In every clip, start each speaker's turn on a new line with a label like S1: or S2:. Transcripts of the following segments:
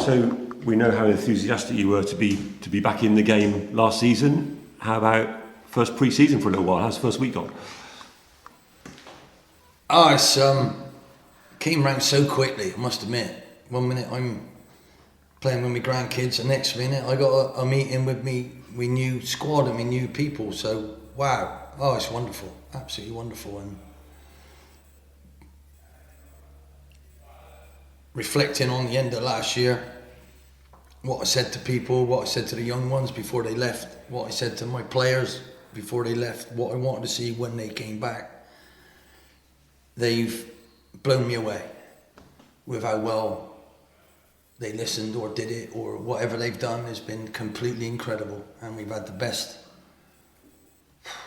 S1: So we know how enthusiastic you were to be back in the game last season. How about first pre-season for a little while? How's the first week gone?
S2: Oh, it's came round so quickly, I must admit. 1 minute I'm playing with my grandkids, the next minute I got a meeting with me new squad and me new people. So wow, oh, it's wonderful, absolutely wonderful. And reflecting on the end of last year, what I said to people, what I said to the young ones before they left, what I said to my players before they left, what I wanted to see when they came back, they've blown me away with how well they listened or did it, or whatever they've done has been completely incredible. And we've had the best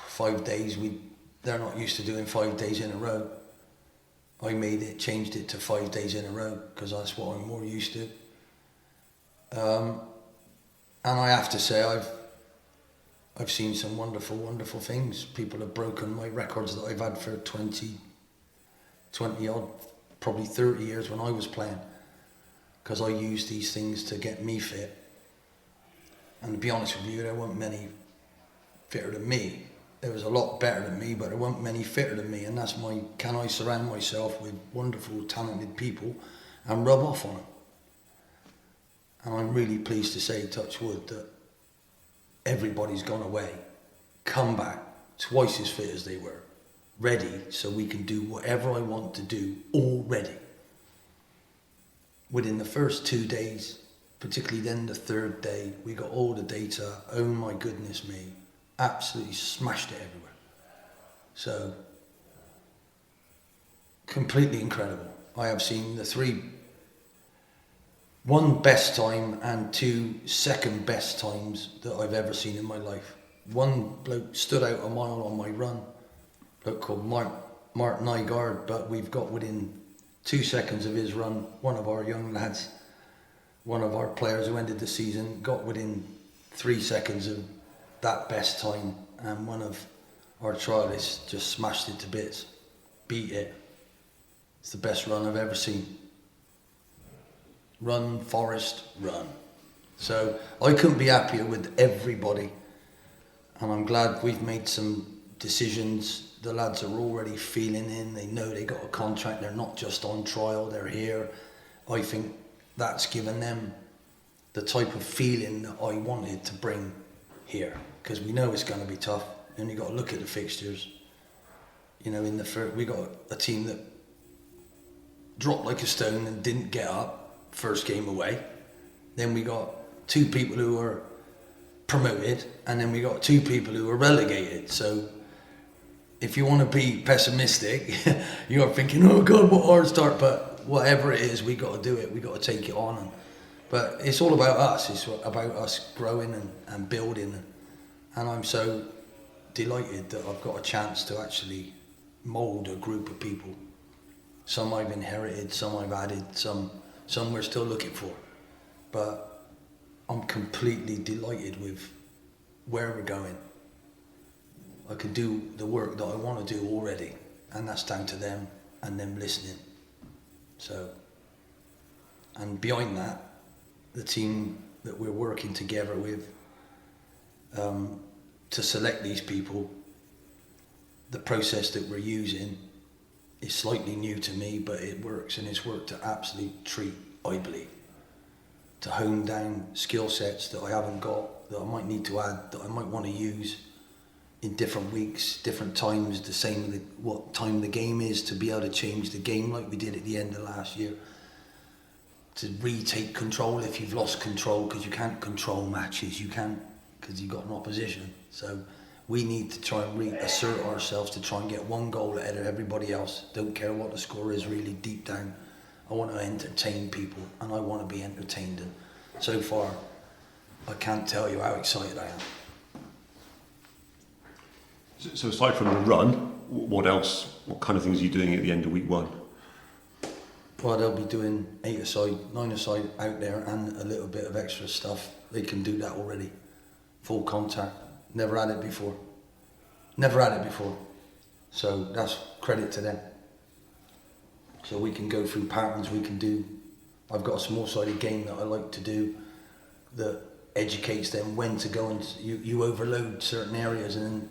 S2: 5 days. They're not used to doing 5 days in a row. I changed it to 5 days in a row because that's what I'm more used to. And I have to say, I've seen some wonderful, wonderful things. People have broken my records that I've had for 20 odd, probably 30 years when I was playing, because I used these things to get me fit. And to be honest with you, there weren't many fitter than me. There was a lot better than me, but there weren't many fitter than me. And that's can I surround myself with wonderful, talented people and rub off on them? And I'm really pleased to say, touch wood, that everybody's gone away, come back, twice as fit as they were, ready, so we can do whatever I want to do already. Within the first 2 days, particularly then the third day, we got all the data. Oh my goodness me, absolutely smashed it everywhere. So, completely incredible. I have seen one best time and 2 second best times that I've ever seen in my life. One bloke stood out a mile on my run, a bloke called Mark Nygaard, but we've got within 2 seconds of his run, one of our young lads, one of our players who ended the season, got within 3 seconds of that best time, and one of our trialists just smashed it to bits, beat it. It's the best run I've ever seen. Run, Forest, run. So I couldn't be happier with everybody, and I'm glad we've made some decisions. The lads are already feeling in, they know they got a contract, they're not just on trial, they're here. I think that's given them the type of feeling that I wanted to bring here, because we know it's going to be tough, and you got to look at the fixtures. You know, in the first, we got a team that dropped like a stone and didn't get up first game away. Then we got 2 people who were promoted, and then we got 2 people who were relegated. So if you want to be pessimistic, you're thinking, oh God, what a hard start. But whatever it is, we got to do it. We got to take it on. But it's all about us. It's about us growing and building. And I'm so delighted that I've got a chance to actually mould a group of people. Some I've inherited, some I've added, some we're still looking for. But I'm completely delighted with where we're going. I can do the work that I want to do already, and that's down to them and them listening. So, and behind that, the team that we're working together with to select these people, the process that we're using is slightly new to me, but it works, and it's worked to absolute treat, I believe. To hone down skill sets that I haven't got, that I might need to add, that I might want to use in different weeks, different times, the same with what time the game is, to be able to change the game like we did at the end of last year. To retake control if you've lost control, because you can't control matches, you can't, because you've got an opposition. So we need to try and reassert ourselves to try and get 1 goal ahead of everybody else. Don't care what the score is, really deep down. I want to entertain people, and I want to be entertained. And so far, I can't tell you how excited I am.
S1: So aside from the run, what else? What kind of things are you doing at the end of week 1?
S2: Well, they'll be doing 8-a-side, 9-a-side out there, and a little bit of extra stuff. They can do that already. Full contact. Never had it before. So that's credit to them. So we can go through patterns, we can do I've got a small-sided game that I like to do that educates them when to go, and you overload certain areas, and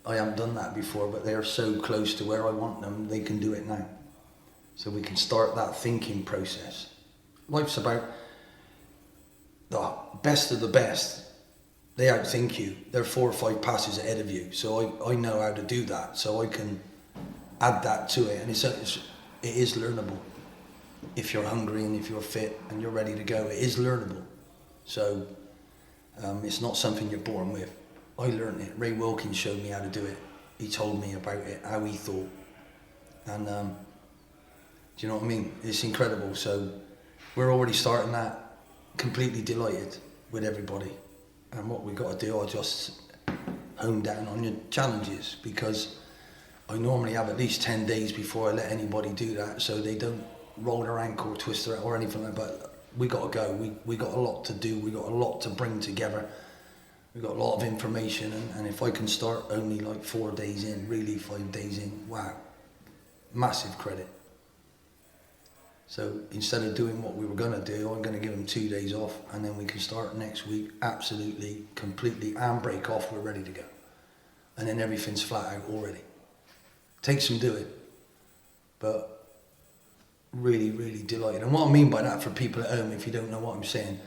S2: I haven't done that before, but they're so close to where I want them, they can do it now. So we can start that thinking process. Life's about the best of the best. They outthink you. They're 4 or 5 passes ahead of you. So I know how to do that. So I can add that to it. And it is learnable. If you're hungry and if you're fit and you're ready to go, it is learnable. So it's not something you're born with. I learned it. Ray Wilkins showed me how to do it. He told me about it, how he thought. And do you know what I mean? It's incredible. So we're already starting that. Completely delighted with everybody. And what we got to do, I'll just hone down on your challenges, because I normally have at least 10 days before I let anybody do that, so they don't roll their ankle or twist their or anything like that. But we got to go. We got a lot to do. We got a lot to bring together. We got a lot of information, and if I can start only like 4 days in, really 5 days in, wow, massive credit. So instead of doing what we were going to do, I'm going to give them 2 days off, and then we can start next week absolutely, completely, and break off. We're ready to go. And then everything's flat out already. Takes some doing, but really, really delighted. And what I mean by that, for people at home, if you don't know what I'm saying,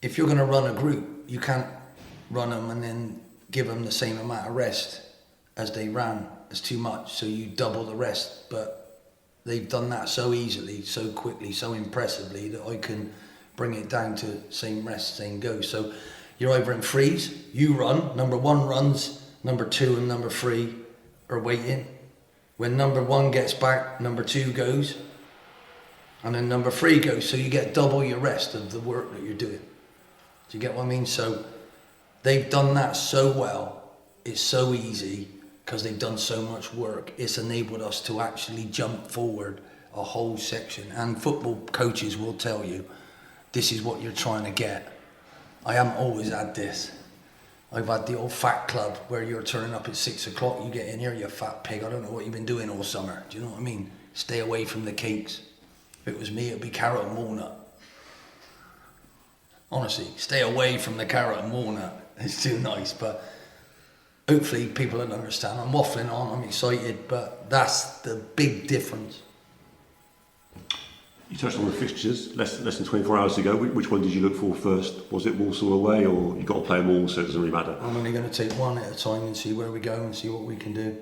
S2: if you're going to run a group, you can't run them and then give them the same amount of rest as they ran. It's too much, so you double the rest. But they've done that so easily, so quickly, so impressively, that I can bring it down to same rest, same go. So you're either in freeze, you run, number 1 runs, number 2 and number 3 are waiting. When number 1 gets back, number 2 goes, and then number 3 goes. So you get double your rest of the work that you're doing. Do you get what I mean? So they've done that so well. It's so easy, because they've done so much work. It's enabled us to actually jump forward a whole section. And football coaches will tell you, this is what you're trying to get. I haven't always had this. I've had the old fat club where you're turning up at 6 o'clock, you get in here, you fat pig, I don't know what you've been doing all summer. Do you know what I mean? Stay away from the cakes. If it was me, it'd be carrot and walnut. Honestly, stay away from the carrot and walnut. It's too nice, but hopefully people will understand. I'm waffling on, I'm excited, but that's the big difference.
S1: You touched on the fixtures less than 24 hours ago. Which one did you look for first? Was it Walsall away, or you got to play them all, so it doesn't really matter?
S2: I'm only going to take one at a time and see where we go and see what we can do.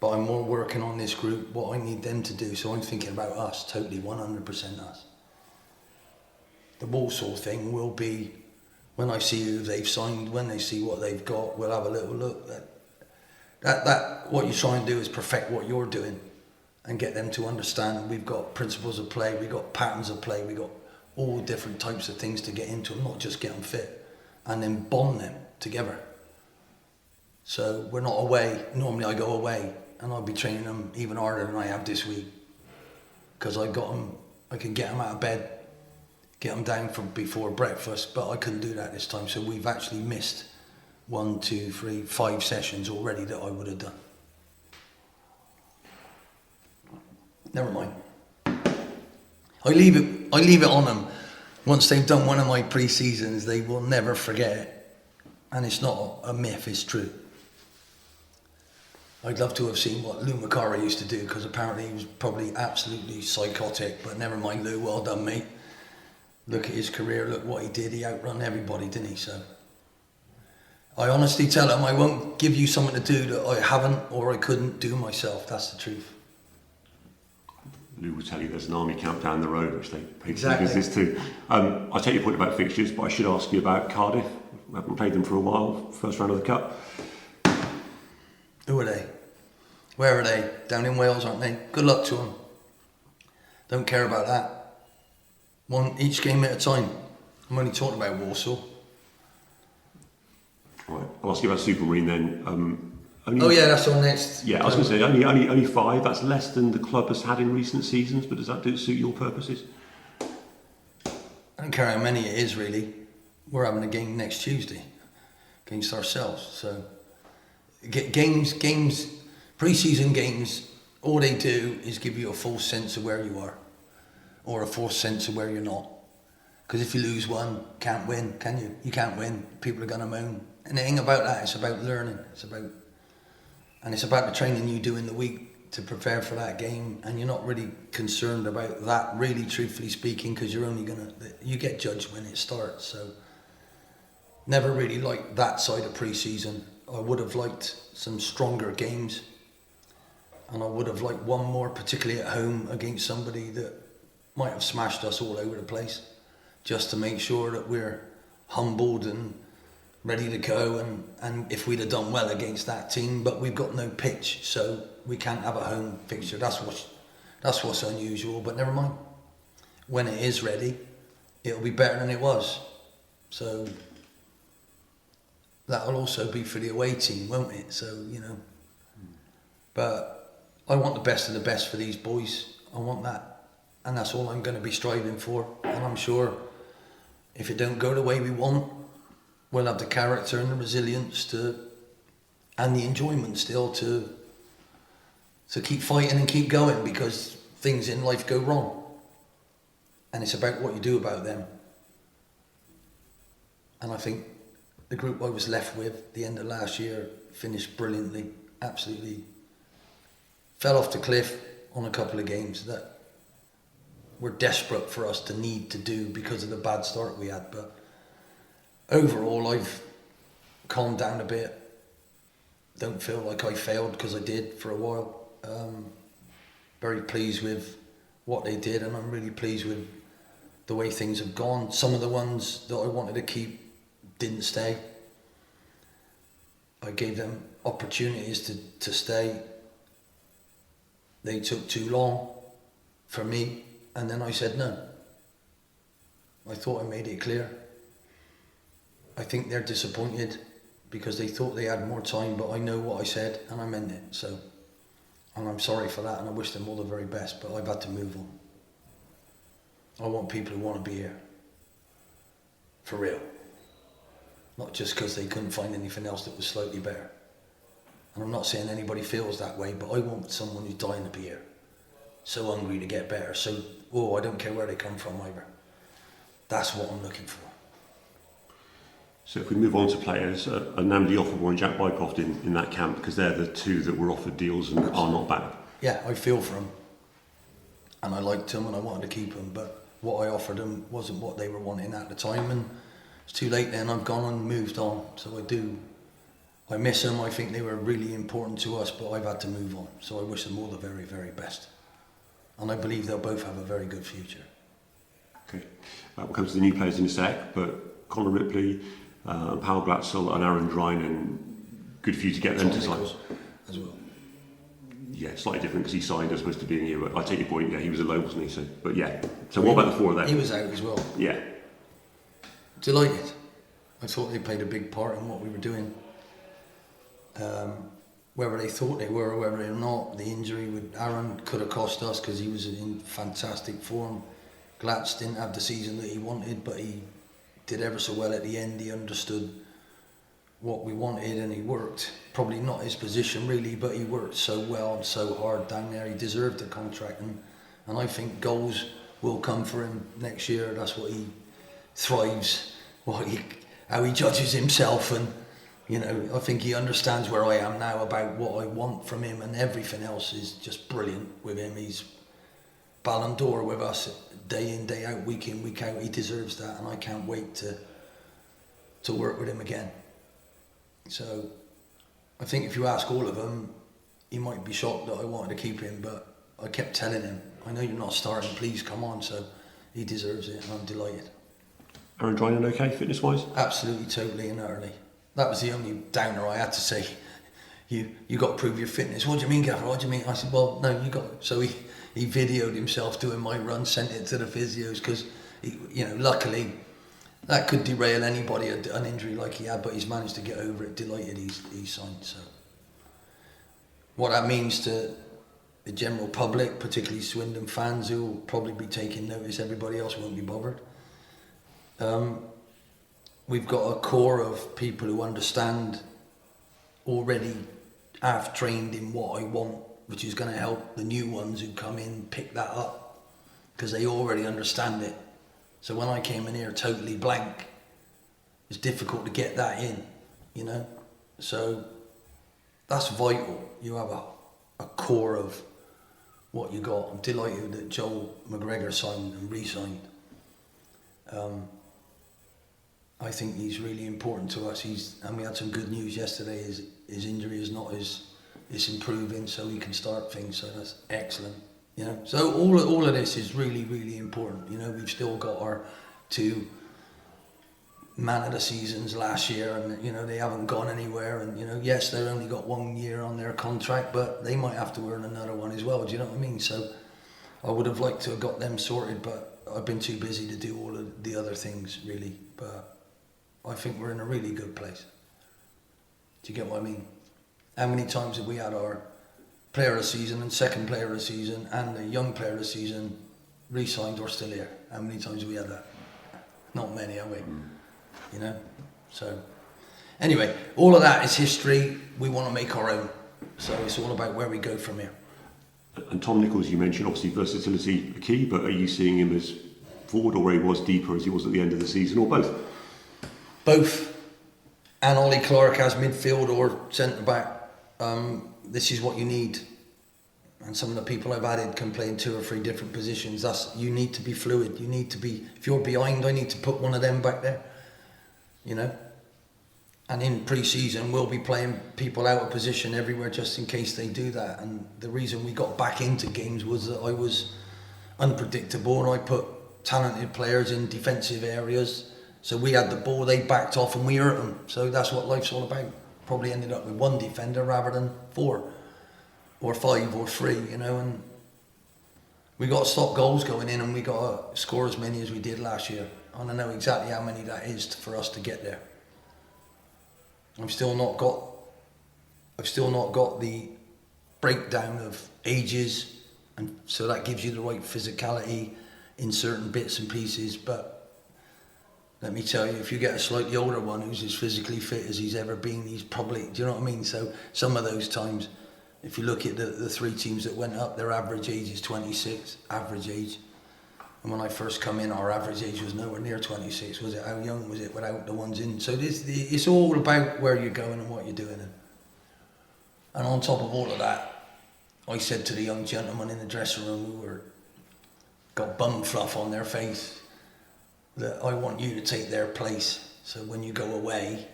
S2: But I'm more working on this group, what I need them to do, so I'm thinking about us, totally 100% us. The Walsall thing will be, when I see who they've signed, when they see what they've got, we'll have a little look. That what you try and do is perfect what you're doing and get them to understand. We've got principles of play, we've got patterns of play, we've got all different types of things to get into them, not just get them fit, and then bond them together. So we're not away. Normally I go away and I'll be training them even harder than I have this week, because I got them, I can get them out of bed, get them down from before breakfast, but I couldn't do that this time. So we've actually missed 1, 2, 3, 5 sessions already that I would have done. Never mind. I leave it on them. Once they've done one of my pre-seasons, they will never forget it. And it's not a myth, it's true. I'd love to have seen what Lou McCarra used to do, because apparently he was probably absolutely psychotic, but never mind, Lou, well done, mate. Look at his career, look what he did, he outrun everybody, didn't he? So I honestly tell him I won't give you something to do that I haven't or I couldn't do myself. That's the truth.
S1: Lou will tell you there's an army camp down the road, which they pay
S2: Exactly.
S1: business to. I take your point about fixtures, but I should ask you about Cardiff. We haven't played them for a while, first round of the Cup.
S2: Who are they? Where are they? Down in Wales, aren't they? Good luck to them. Don't care about that. One each game at a time. I'm only talking about Walsall.
S1: Right, I'll ask you about Supermarine then.
S2: That's on next.
S1: Yeah, I was going to say only 5. That's less than the club has had in recent seasons. But does that suit your purposes?
S2: I don't care how many it is really. We're having a game next Tuesday against ourselves. So games, pre-season games. All they do is give you a full sense of where you are. or a false sense of where you're not. Because if you lose one, can't win, can you? You can't win. People are going to moan. And it ain't about that. It's about learning. It's about the training you do in the week to prepare for that game. And you're not really concerned about that, really, truthfully speaking, because you get judged when it starts. So never really liked that side of pre-season. I would have liked some stronger games. And I would have liked one more, particularly at home, against somebody that might have smashed us all over the place, just to make sure that we're humbled and ready to go. And if we'd have done well against that team, but we've got no pitch, so we can't have a home fixture. That's what's unusual, but never mind. When it is ready, it'll be better than it was. So that'll also be for the away team, won't it? So, but I want the best of the best for these boys. I want that. And that's all I'm going to be striving for. And I'm sure if it don't go the way we want, we'll have the character and the resilience and the enjoyment still to keep fighting and keep going, because things in life go wrong. And it's about what you do about them. And I think the group I was left with at the end of last year finished brilliantly, absolutely. Fell off the cliff on a couple of games that were desperate for us to need to do because of the bad start we had. But overall, I've calmed down a bit. Don't feel like I failed, because I did for a while. Very pleased with what they did, and I'm really pleased with the way things have gone. Some of the ones that I wanted to keep didn't stay. I gave them opportunities to stay. They took too long for me, and then I said no. I thought I made it clear. I think they're disappointed because they thought they had more time, but I know what I said and I meant it. So, and I'm sorry for that, and I wish them all the very best, but I've had to move on. I want people who want to be here. For real. Not just because they couldn't find anything else that was slightly better. And I'm not saying anybody feels that way, but I want someone who's dying to be here. So hungry to get better. So, I don't care where they come from either. That's what I'm looking for.
S1: So if we move on to players, Namdi Offermore and Jack Bycroft in that camp, because they're the two that were offered deals and are not back.
S2: Yeah, I feel for them. And I liked them and I wanted to keep them, but what I offered them wasn't what they were wanting at the time, and it's too late then. I've gone and moved on. So I miss them. I think they were really important to us, but I've had to move on. So I wish them all the very, very best. And I believe they'll both have a very good future.
S1: Okay. We'll come to the new players in a sec, but Conor Ripley, Paul Glatzel and Aaron Drinan, good for you to get them to sign.
S2: As well.
S1: Yeah, slightly different because he signed as opposed to being here. But I take your point, yeah, he was a loan, wasn't he? So, but yeah. So what about the four of them?
S2: He was out as well.
S1: Yeah.
S2: Delighted. I thought they played a big part in what we were doing. Whether they thought they were or whether they're not, the injury with Aaron could have cost us because he was in fantastic form. Glatz didn't have the season that he wanted, but he did ever so well at the end. He understood what we wanted and he worked. Probably not his position really, but he worked so well and so hard down there. He deserved the contract, and I think goals will come for him next year. That's what he thrives, how he judges himself, and I think he understands where I am now about what I want from him, and everything else is just brilliant with him. He's Ballon d'Or with us day in, day out, week in, week out. He deserves that, and I can't wait to work with him again. So I think if you ask all of them, he might be shocked that I wanted to keep him, but I kept telling him, I know you're not starting, please come on. So he deserves it, and I'm delighted.
S1: Aaron Drinan okay, fitness-wise?
S2: Absolutely, totally and utterly. That was the only downer I had to say. You got to prove your fitness. What do you mean, Gaffer? What do you mean? I said, well, no, you got it. So he videoed himself doing my run, sent it to the physios because, luckily that could derail anybody, an injury like he had, but he's managed to get over it. Delighted he's signed. So what that means to the general public, particularly Swindon fans who will probably be taking notice, everybody else won't be bothered. We've got a core of people who understand already, half trained in what I want, which is going to help the new ones who come in pick that up. because they already understand it. So when I came in here totally blank, it's difficult to get that in, you know. So that's vital. You have a core of what you got. I'm delighted that Joel McGregor signed and re-signed. I think he's really important to us. And we had some good news yesterday. His injury is not it's improving, so he can start things. So that's excellent. You know, so all of this is really, really important. You know, we've still got our 2 man of the seasons last year, and you know they haven't gone anywhere. And you know, yes, they've only got 1 year on their contract, but they might have to earn another one as well. Do you know what I mean? So I would have liked to have got them sorted, but I've been too busy to do all of the other things really. But I think we're in a really good place. Do you get what I mean? How many times have we had our player of the season and second player of the season and the young player of the season re-signed or still here? How many times have we had that? Not many, have we? You know? So, anyway, all of that is history. We want to make our own. So it's all about where we go from here.
S1: And Tom Nichols, you mentioned obviously versatility a key, but are you seeing him as forward or where he was deeper as he was at the end of the season, or both?
S2: Both. And Ollie Clark as midfield or centre back. This is what you need. And some of the people I've added can play in 2 or 3 different positions. You need to be fluid. You need to be, if you're behind, I need to put one of them back there. You know? And in pre-season, we'll be playing people out of position everywhere just in case they do that. And the reason we got back into games was that I was unpredictable and I put talented players in defensive areas. So we had the ball, they backed off and we hurt them. So that's what life's all about. Probably ended up with 1 defender rather than 4 or 5 or 3, you know. And we got to stop goals going in and we got to score as many as we did last year. And I know exactly how many that is for us to get there. I've still not got the breakdown of ages, and so that gives you the right physicality in certain bits and pieces. But let me tell you, if you get a slightly older one who's as physically fit as he's ever been, he's probably, do you know what I mean? So some of those times, if you look at the 3 teams that went up, their average age is 26, average age. And when I first come in, our average age was nowhere near 26, was it? How young was it without the ones in? So it's all about where you're going and what you're doing. And on top of all of that, I said to the young gentlemen in the dressing room who got bum fluff on their face, that I want you to take their place. So when you go away,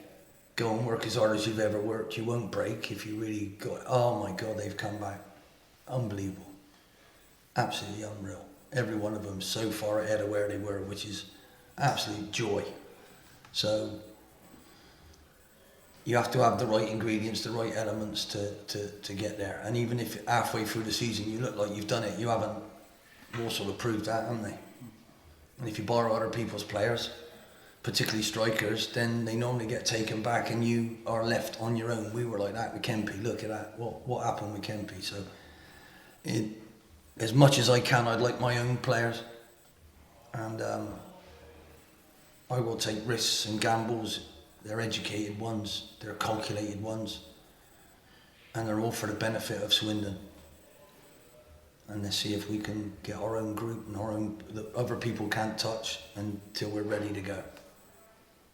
S2: go and work as hard as you've ever worked. You won't break if you really go, oh my God, they've come back. Unbelievable. Absolutely unreal. Every one of them so far ahead of where they were, which is absolute joy. So you have to have the right ingredients, the right elements to get there. And even if halfway through the season you look like you've done it, you haven't. Walsall have proved that, haven't they? And if you borrow other people's players, particularly strikers, then they normally get taken back and you are left on your own. We were like that with Kempy. Look at that. What happened with Kempy? So as much as I can, I'd like my own players, and I will take risks and gambles. They're educated ones, they're calculated ones, and they're all for the benefit of Swindon. And let's see if we can get our own group and our own that other people can't touch until we're ready to go.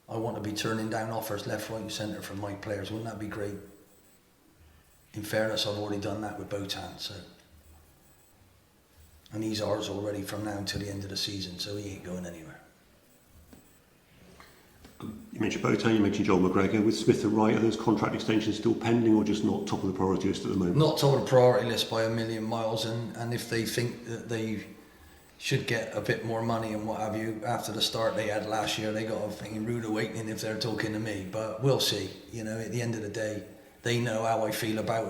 S2: I want to be turning down offers left, right and centre from my players. Wouldn't that be great? In fairness, I've already done that with Botan, so. And he's ours already from now until the end of the season, so he ain't going anywhere.
S1: You mentioned Botan, you mentioned Joel McGregor. With Smith and Wright, are those contract extensions still pending or just not top of the priority list at the moment?
S2: Not top of the priority list by a million miles, and if they think that they should get a bit more money and what have you, after the start they had last year, they got a fucking rude awakening if they're talking to me, but we'll see. You know, at the end of the day, they know how I feel about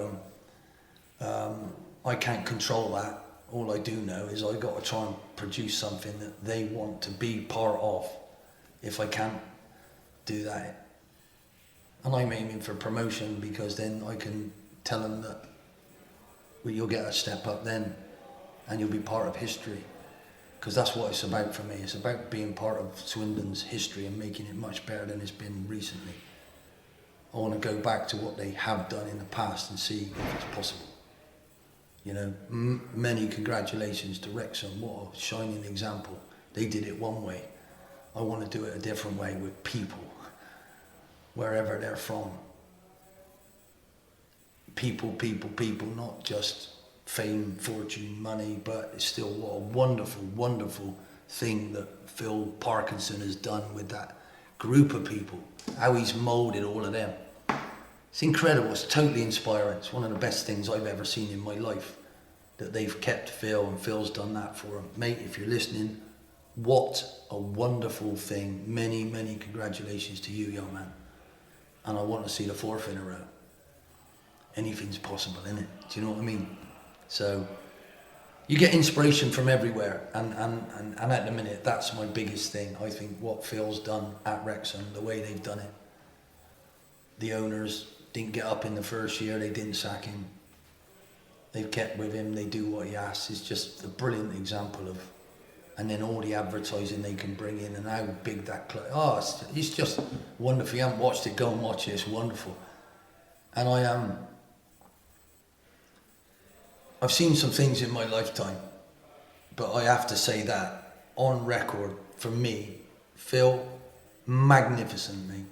S2: them. I can't control that. All I do know is I got to try and produce something that they want to be part of. If I can't do that, and I'm aiming for promotion, because then I can tell them that, well, you'll get a step up then and you'll be part of history, because that's what it's about for me. It's about being part of Swindon's history and making it much better than it's been recently. I want to go back to what they have done in the past and see if it's possible. Many congratulations to Wrexham. What a shining example. They did it one way. I want to do it a different way with people, wherever they're from. People, not just fame, fortune, money, but it's still what a wonderful, wonderful thing that Phil Parkinson has done with that group of people, how he's moulded all of them. It's incredible, it's totally inspiring. It's one of the best things I've ever seen in my life, that they've kept Phil and Phil's done that for him. Mate, if you're listening, what a wonderful thing. Many, many congratulations to you, young man. And I want to see the fourth in a row. Anything's possible, innit? Do you know what I mean? So you get inspiration from everywhere, and at the minute that's my biggest thing. I think what Phil's done at Wrexham, the way they've done it, the owners didn't get up in the first year, they didn't sack him, they've kept with him, they do what he asks. It's just a brilliant example of, and then all the advertising they can bring in and how big that club, it's just wonderful. If you haven't watched it, go and watch it, it's wonderful. And I've seen some things in my lifetime, but I have to say that on record, for me, Phil, magnificent, mate.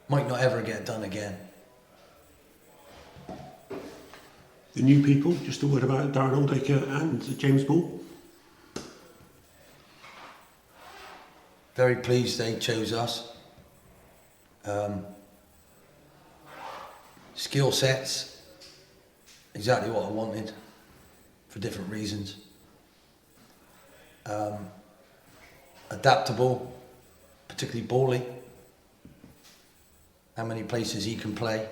S2: Might not ever get done again.
S1: The new people, just a word about Darren Oldacre and James Ball.
S2: Very pleased they chose us. Skill sets, exactly what I wanted, for different reasons. Adaptable, particularly Bally. How many places he can play.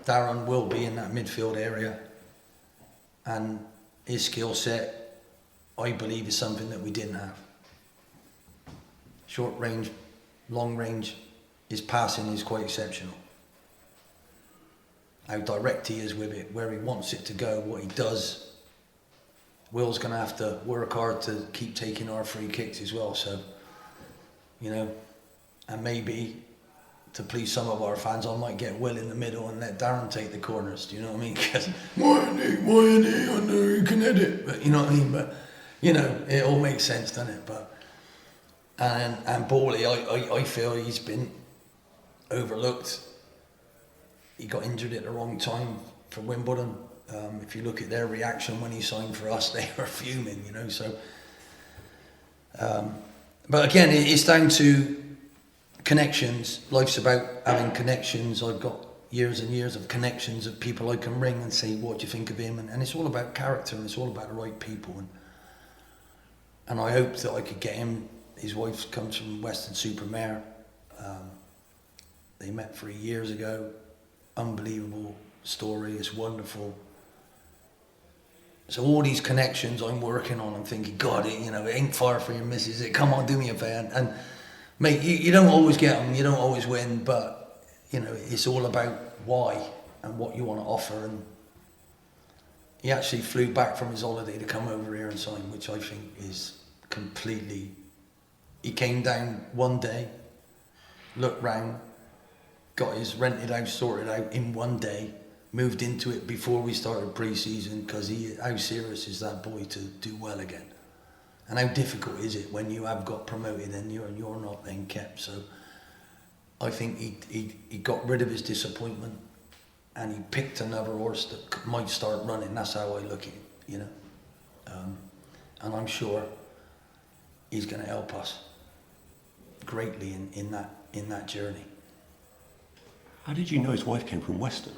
S2: Darren will be in that midfield area, and his skill set, I believe, is something that we didn't have. Short range, long range, his passing is quite exceptional. How direct he is with it, where he wants it to go, what he does. Will's going to have to work hard to keep taking our free kicks as well, so, and maybe to please some of our fans, I might get Will in the middle and let Darren take the corners. Do you know what I mean? Because why isn't he? I know he can edit, but you know what I mean. But it all makes sense, doesn't it? But and Bally, I feel he's been overlooked. He got injured at the wrong time for Wimbledon. If you look at their reaction when he signed for us, they were fuming. So. But again, it's down to connections. Life's about having connections. I've got years and years of connections of people I can ring and say, what do you think of him? And it's all about character, and it's all about the right people. And I hope that I could get him. His wife comes from Weston-super-Mare. They met 3 years ago. Unbelievable story. It's wonderful. So all these connections I'm working on, I'm thinking, God, it ain't far for your missus. Come on, do me a favour. And mate, you don't always get them, you don't always win, but it's all about why and what you want to offer. And he actually flew back from his holiday to come over here and sign, which I think is completely. He came down one day, looked round, got his rented house sorted out in one day, moved into it before we started pre-season, because how serious is that boy to do well again? And how difficult is it when you have got promoted and you're not then kept? So I think he got rid of his disappointment, and he picked another horse that might start running. That's how I look at it, and I'm sure he's going to help us greatly in that journey.
S1: How did you know his wife came from Weston?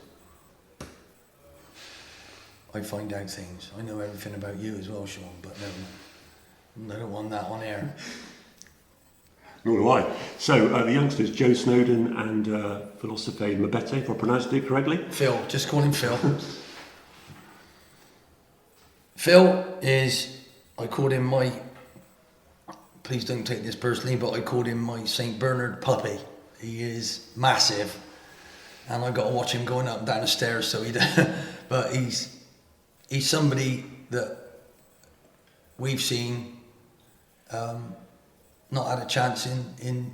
S2: I find out things. I know everything about you as well, Sean, but no, I don't want that on air.
S1: Nor do I. So the youngsters, Joe Snowden and Philosophe Mabete, if I pronounced it correctly.
S2: Phil, just call him Phil. Phil is, I called him my, please don't take this personally, but I called him my St. Bernard puppy. He is massive, and I got to watch him going up and down the stairs, so but he's somebody that we've seen not had a chance in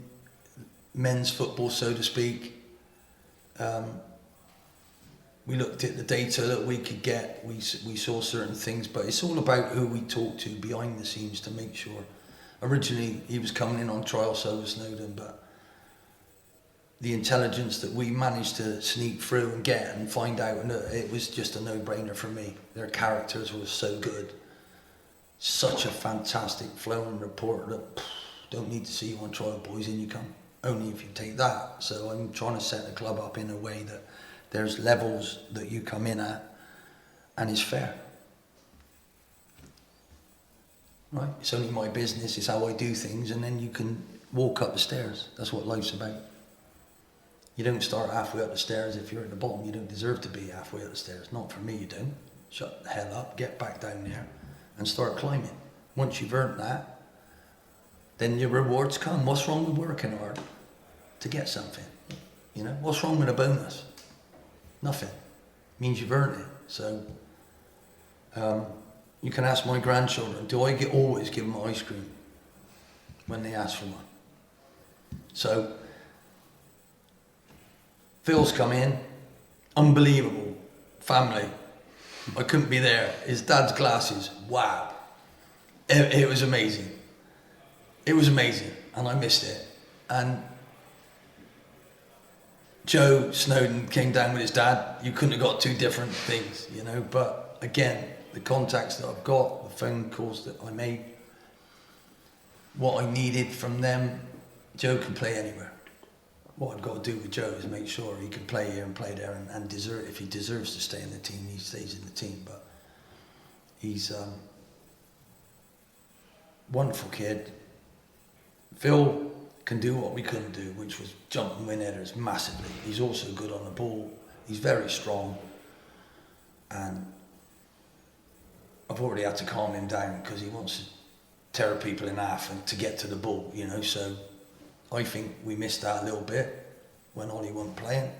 S2: men's football, so to speak. we looked at the data that we could get. We saw certain things, but it's all about who we talk to behind the scenes to make sure. Originally, he was coming in on trial, so was Snowden, but the intelligence that we managed to sneak through and get and find out, and it was just a no-brainer for me. Their characters were so good. Such a fantastic flowing report that don't need to see you on trial, boys, in you come. Only if you take that. So I'm trying to set the club up in a way that there's levels that you come in at and it's fair. Right? It's only my business, it's how I do things, and then you can walk up the stairs. That's what life's about. You don't start halfway up the stairs if you're at the bottom. You don't deserve to be halfway up the stairs. Not for me, you don't. Shut the hell up, get back down there and start climbing. Once you've earned that, then your rewards come. What's wrong with working hard to get something? You know, what's wrong with a bonus? Nothing. It means you've earned it. So you can ask my grandchildren, do I always give them ice cream when they ask for one? So Phil's come in, unbelievable family. I couldn't be there. His dad's glasses, wow. It was amazing. It was amazing, and I missed it. And Joe Snowden came down with his dad. You couldn't have got two different things, you know. But again, the contacts that I've got, the phone calls that I made, what I needed from them, Joe can play anywhere. What I've got to do with Joe is make sure he can play here and play there, and deserve, if he deserves to stay in the team, he stays in the team. But he's wonderful kid. Phil can do what we couldn't do, which was jump and win headers massively. He's also good on the ball. He's very strong, and I've already had to calm him down because he wants to tear people in half and to get to the ball, you know. So I think we missed that a little bit when Ollie wasn't playing.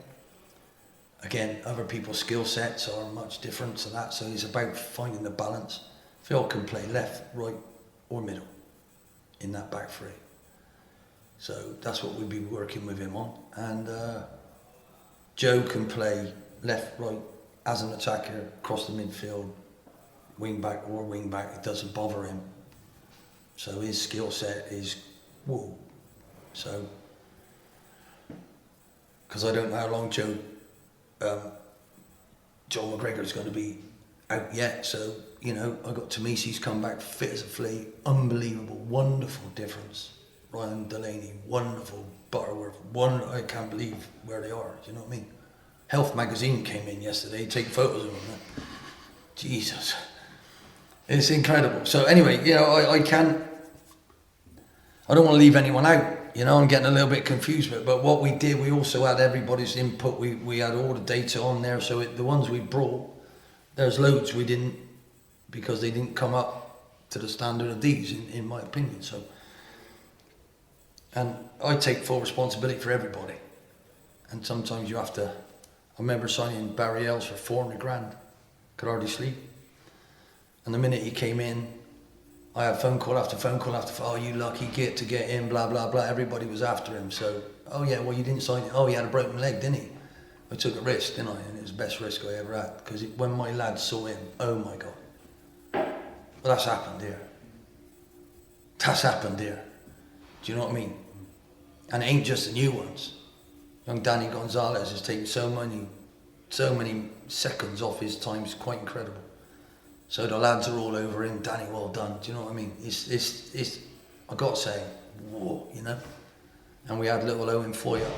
S2: Again, other people's skill sets are much different to that, so it's about finding the balance. Phil can play left, right, or middle in that back three. So that's what we'll be working with him on. And Joe can play left, right, as an attacker, across the midfield, wing back or wing back. It doesn't bother him. So his skill set is whoa. So, because I don't know how long John McGregor's going to be out yet. So, you know, I got Tamisi's come back fit as a flea. Unbelievable, wonderful difference. Ryan Delaney, wonderworth, Butterworth, I can't believe where they are, do you know what I mean? Health magazine came in yesterday, take photos of them. Jesus. It's incredible. So anyway, you know, I don't want to leave anyone out, you know, I'm getting a little bit confused with it, but what we did, we also had everybody's input, we had all the data on there, so the ones we brought, there's loads we didn't, because they didn't come up to the standard of these, in my opinion, so. And I take full responsibility for everybody. And sometimes you have to, I remember signing Barry Ells for 400 grand, could hardly sleep. And the minute he came in, I had phone call after phone call after phone, oh, you lucky git to get in, blah, blah, blah. Everybody was after him. So, oh yeah, well, you didn't sign it. Oh, he had a broken leg, didn't he? I took a risk, didn't I? And it was the best risk I ever had. Because when my lads saw him, oh my God. Well, that's happened here. That's happened here. Do you know what I mean? And it ain't just the new ones. Young Danny Gonzalez has taken so many seconds off his time. It's quite incredible. So the lads are all over him. Danny, well done. Do you know what I mean? It's I got to say, whoa, you know. And we had little Owen Foyer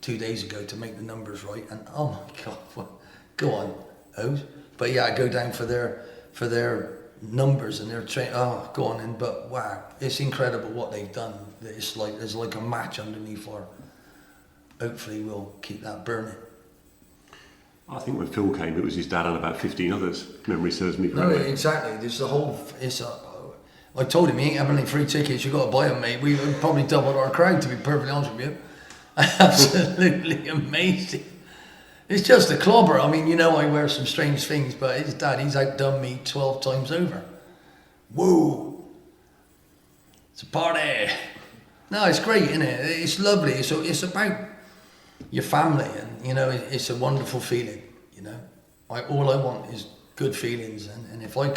S2: 2 days ago to make the numbers right. And oh my God, well, go on, O's. But yeah, I go down for their numbers and their train. Oh, go on then. But wow, it's incredible what they've done. It's like there's like a match underneath our. Hopefully, we'll keep that burning.
S3: I think when Phil came, it was his dad and about 15 others. Memory serves me
S2: No,
S3: correctly.
S2: exactly. There's the whole. I told him he ain't having any free tickets. You got to buy them, mate. We probably doubled our crowd, to be perfectly honest with you. Absolutely amazing. It's just a clobber. I mean, you know, I wear some strange things, but his dad, he's outdone me 12 times over. Whoa! It's a party. No, it's great, isn't it? It's lovely. It's about your family, and you know, it's a wonderful feeling. you know. All I want is good feelings, and if I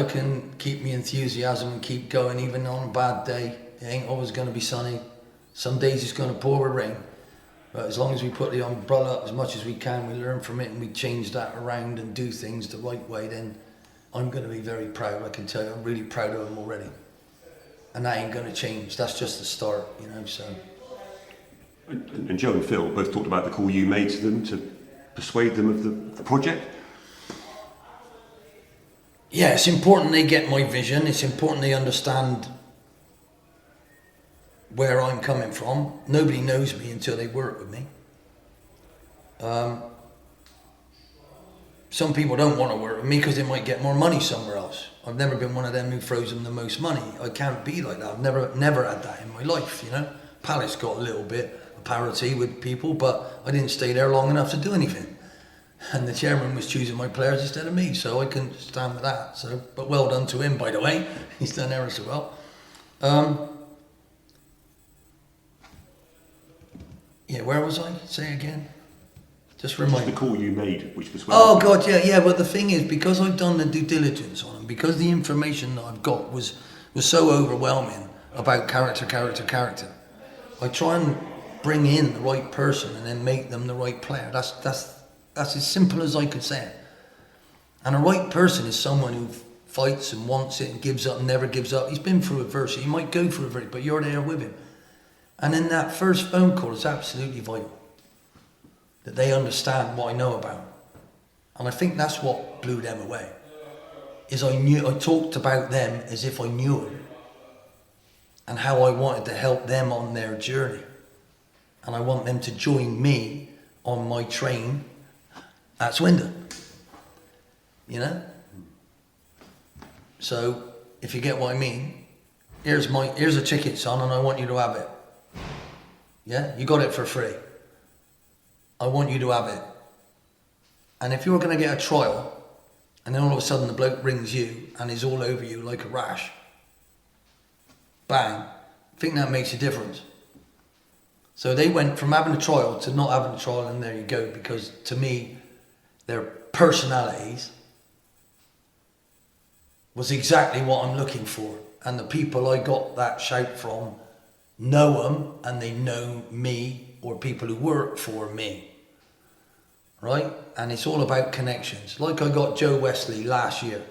S2: can keep my enthusiasm and keep going even on a bad day, it ain't always going to be sunny. Some days it's going to pour with rain, but as long as we put the umbrella up as much as we can, we learn from it and we change that around and do things the right way, then I'm going to be very proud. I can tell you, I'm really proud of them already. And that ain't going to change. That's just the start, you know, so.
S1: And Joe and Phil both talked about the call you made to them to persuade them of the project.
S2: Yeah, it's important they get my vision. It's important they understand where I'm coming from. Nobody knows me until they work with me. Some people don't want to work with me because they might get more money somewhere else. I've never been one of them who throws them the most money. I can't be like that. I've never had that in my life, you know. Palace got a little bit of parity with people, but I didn't stay there long enough to do anything. And the chairman was choosing my players instead of me, so I couldn't stand with that. So, but well done to him, by the way. He's done ever so well. Yeah, where was I? Say again. Just remind me.
S1: The call you made, which persuaded.
S2: Oh God, yeah. But the thing is, because I've done the due diligence on them, because the information that I've got was so overwhelming about character. I try and bring in the right person and then make them the right player. That's as simple as I could say it. And a right person is someone who fights and wants it and gives up and never gives up. He's been through adversity. He might go through adversity, but you're there with him. And then that first phone call is absolutely vital. That they understand what I know about. And I think that's what blew them away. Is I talked about them as if I knew them. And how I wanted to help them on their journey. And I want them to join me on my train at Swindon. You know? So, if you get what I mean, here's a ticket, son, and I want you to have it. Yeah? You got it for free. I want you to have it. And if you're going to get a trial, and then all of a sudden the bloke rings you and is all over you like a rash, bang, I think that makes a difference. So they went from having a trial to not having a trial, and there you go, because to me, their personalities was exactly what I'm looking for. And the people I got that shout from know them, and they know me, or people who work for me, right? And it's all about connections. Like I got Joe Wesley last year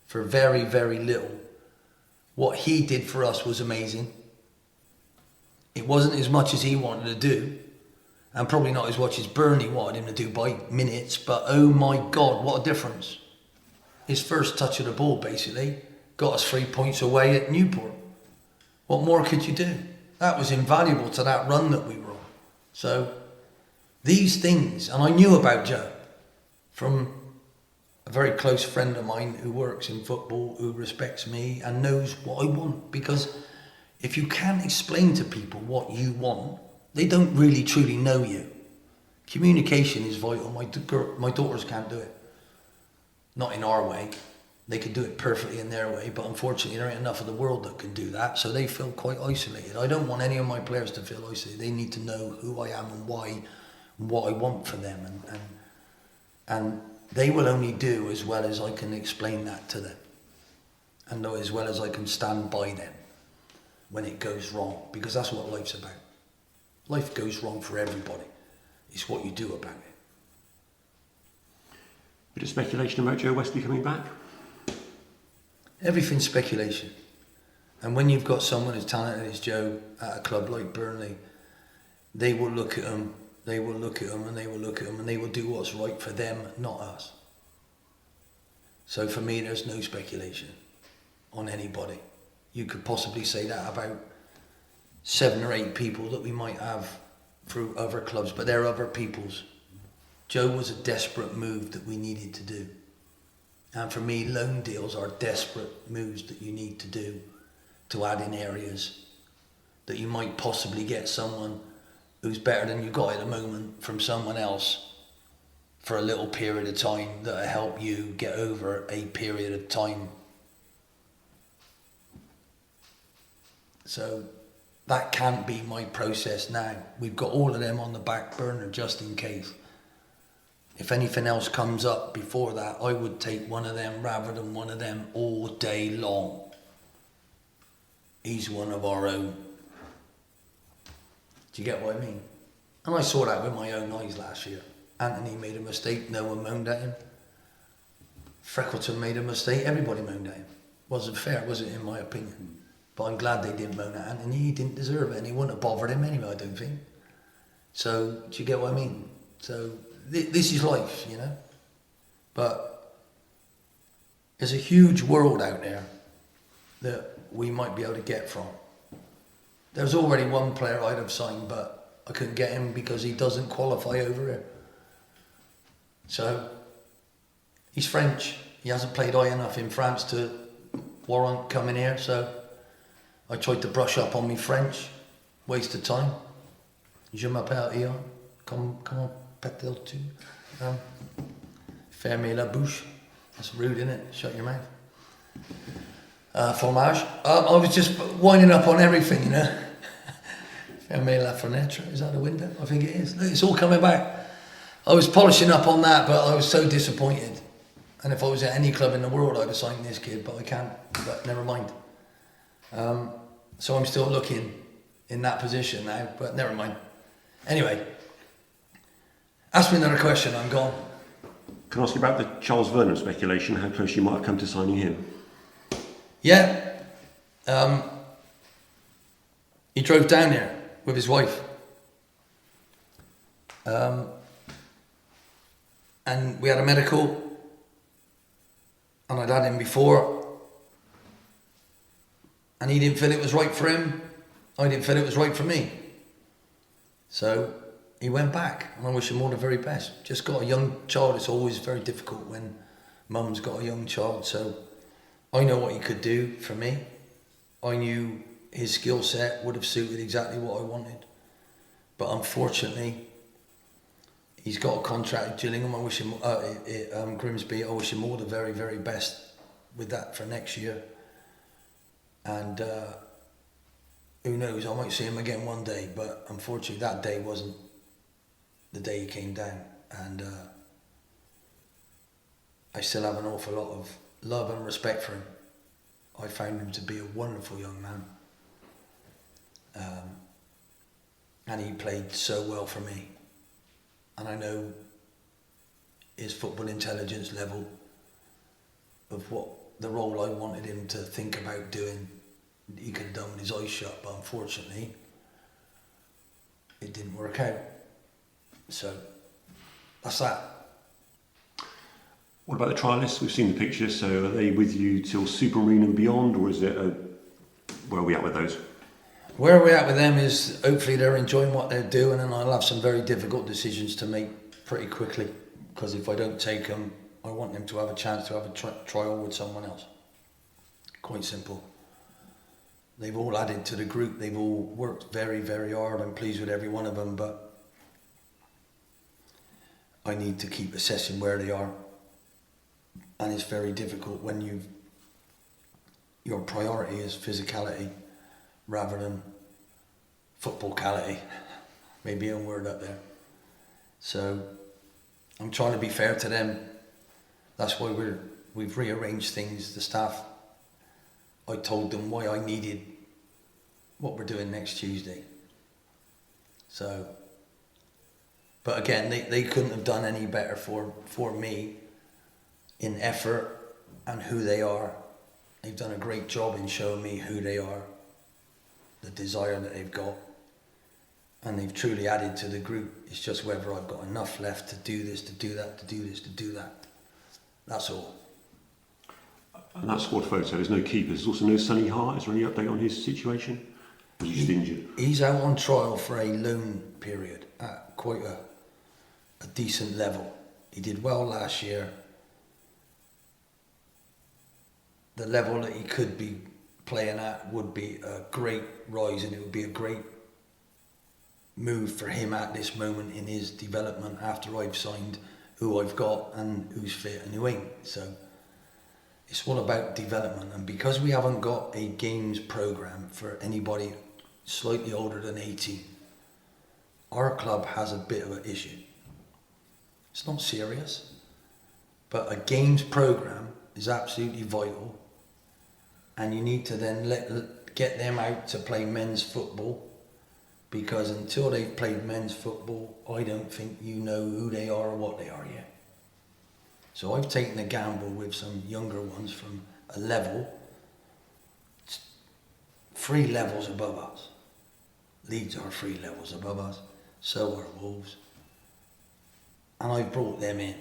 S2: for very, very little. What he did for us was amazing. It wasn't as much as he wanted to do, and probably not as much as Bernie wanted him to do by minutes, but oh my God, what a difference. His first touch of the ball basically got us 3 points away at Newport. What more could you do? That was invaluable to that run that we were on. So these things, and I knew about Joe from a very close friend of mine who works in football, who respects me and knows what I want. Because if you can't explain to people what you want, they don't really truly know you. Communication is vital. My daughters can't do it. Not in our way. They could do it perfectly in their way, but unfortunately there ain't enough of the world that can do that, so they feel quite isolated. I don't want any of my players to feel isolated. They need to know who I am and why, and what I want for them, and they will only do as well as I can explain that to them, and as well as I can stand by them when it goes wrong, because that's what life's about. Life goes wrong for everybody. It's what you do about it.
S1: Bit of speculation about Joe Wesley coming back?
S2: Everything's speculation. And when you've got someone as talented as Joe at a club like Burnley, they will look at him, and they will look at him, and they will do what's right for them, not us. So for me, there's no speculation on anybody. You could possibly say that about 7 or 8 people that we might have through other clubs, but they're other people's. Joe was a desperate move that we needed to do. And for me, loan deals are desperate moves that you need to do to add in areas that you might possibly get someone who's better than you got at the moment from someone else for a little period of time that'll help you get over a period of time. So that can't be my process now. We've got all of them on the back burner just in case. if anything else comes up before that, I would take one of them rather than one of them all day long. He's one of our own. Do you get what I mean? And I saw that with my own eyes last year. Anthony made a mistake, no one moaned at him. Freckleton made a mistake, everybody moaned at him. Wasn't fair, was it, in my opinion? But I'm glad they didn't moan at Anthony. He didn't deserve it, and he wouldn't have bothered him anyway, I don't think. So, do you get what I mean? So, this is life, you know? But there's a huge world out there that we might be able to get from. There's already one player I'd have signed, but I couldn't get him because he doesn't qualify over here. So, he's French. He hasn't played high enough in France to warrant coming here, so I tried to brush up on me French. Waste of time. Je m'appelle Ian. Comment appelles-tu? Fermez la bouche. That's rude, isn't it? Shut your mouth. Fromage. I was just winding up on everything, you know. Fermez la fenêtre. Is that the window? I think it is. Look, it's all coming back. I was polishing up on that, but I was so disappointed. And if I was at any club in the world, I'd have signed this kid, but I can't. But never mind. So I'm still looking in that position now, but never mind. Anyway, ask me another question, I'm gone.
S1: Can I ask you about the Charles Vernon speculation, how close you might have come to signing him?
S2: Yeah. He drove down here with his wife. And we had a medical, and I'd had him before, and he didn't feel it was right for him. I didn't feel it was right for me. So he went back, and I wish him all the very best. Just got a young child. It's always very difficult when mum's got a young child. So I know what he could do for me. I knew his skill set would have suited exactly what I wanted. But unfortunately, he's got a contract at Gillingham. I wish him, Grimsby, I wish him all the very, very best with that for next year. And who knows, I might see him again one day, but unfortunately that day wasn't the day he came down. And I still have an awful lot of love and respect for him. I found him to be a wonderful young man. And he played so well for me. And I know his football intelligence level of what the role I wanted him to think about doing, he could have done with his eyes shut, but unfortunately it didn't work out. So that's that.
S1: What about the trialists? We've seen the pictures, so are they with you till Super Marine and beyond, or is it where are we at with those?
S2: Where we're at with them is hopefully they're enjoying what they're doing, and I'll have some very difficult decisions to make pretty quickly, because if I don't take them, I want them to have a chance to have a trial with someone else. Quite simple. They've all added to the group, they've all worked very, very hard. I'm pleased with every one of them, but I need to keep assessing where they are. And it's very difficult when your priority is physicality rather than footballcality. Maybe a word up there. So I'm trying to be fair to them. That's why we've rearranged things. The staff, I told them why I needed what we're doing next Tuesday. So, but again, they couldn't have done any better for me in effort and who they are. They've done a great job in showing me who they are, the desire that they've got, and they've truly added to the group. It's just whether I've got enough left to do this, to do that, to do this, to do that. That's all.
S1: And that squad photo, there's no keeper. There's also no Sonny Hart. Is there any update on his situation? Or is he just injured?
S2: He's out on trial for a loan period at quite a decent level. He did well last year. The level that he could be playing at would be a great rise, and it would be a great move for him at this moment in his development after I've signed who I've got and who's fit and who ain't. So it's all about development, and because we haven't got a games program for anybody slightly older than 18, our club has a bit of an issue. It's not serious. But a games program is absolutely vital, and you need to then get them out to play men's football, because until they've played men's football, I don't think you know who they are or what they are yet. So I've taken a gamble with some younger ones from a level, 3 levels above us. Leeds are 3 levels above us, so are Wolves. And I've brought them in.